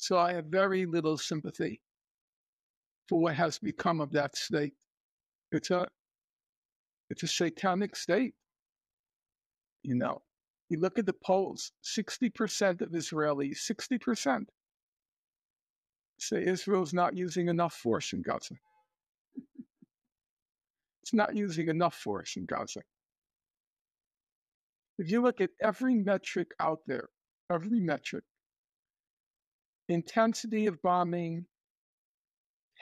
So I have very little sympathy for what has become of that state. It's a satanic state. You know, you look at the polls, 60% of Israelis, 60% say Israel's not using enough force in Gaza. It's not using enough force in Gaza. If you look at every metric out there, every metric, intensity of bombing,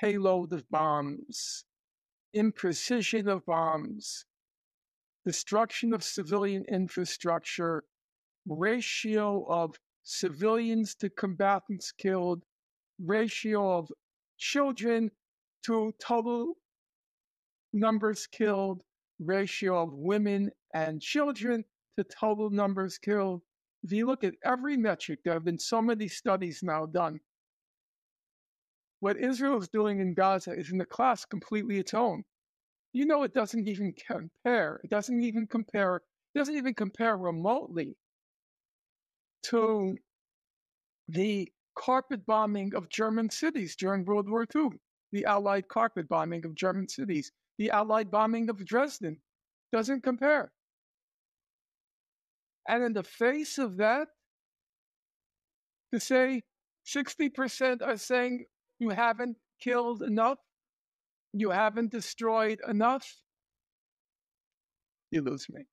payload of bombs, imprecision of bombs, destruction of civilian infrastructure, ratio of civilians to combatants killed, ratio of children to total numbers killed, ratio of women and children to total numbers killed. If you look at every metric, there have been so many studies now done. What Israel is doing in Gaza is in a class completely its own. You know, it doesn't even compare. It doesn't even compare remotely to the carpet bombing of German cities during World War II, the Allied carpet bombing of German cities, the Allied bombing of Dresden. Doesn't compare. And in the face of that, to say 60% are saying you haven't killed enough, you haven't destroyed enough, you lose me.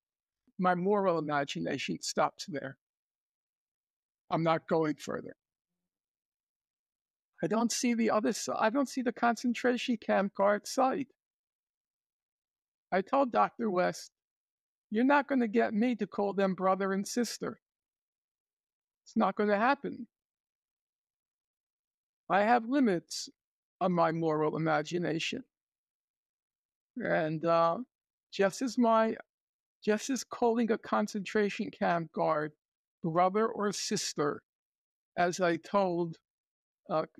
My moral imagination stops there. I'm not going further. I don't see the other side. I don't see the concentration camp guard side. I told Dr. West, you're not going to get me to call them brother and sister. It's not going to happen. I have limits on my moral imagination. And just as calling a concentration camp guard brother or sister, as I told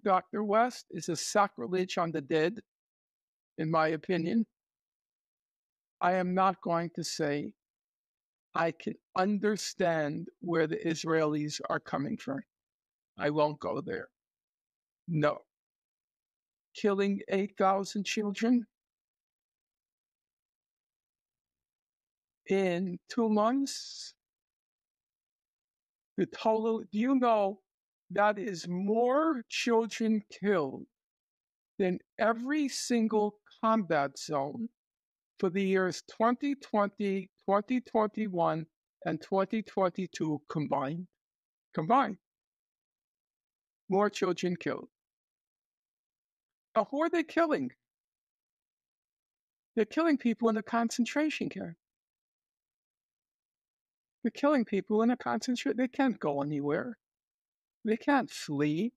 Dr. West, is a sacrilege on the dead, in my opinion, I am not going to say I can understand where the Israelis are coming from. I won't go there. No. Killing 8,000 children in 2 months? The total, do you know that is more children killed than every single combat zone for the years 2020, 2021, and 2022 combined? Combined. More children killed. Now, who are they killing? They're killing people in a concentration camp. They're killing people in a concentration. They can't go anywhere. They can't flee.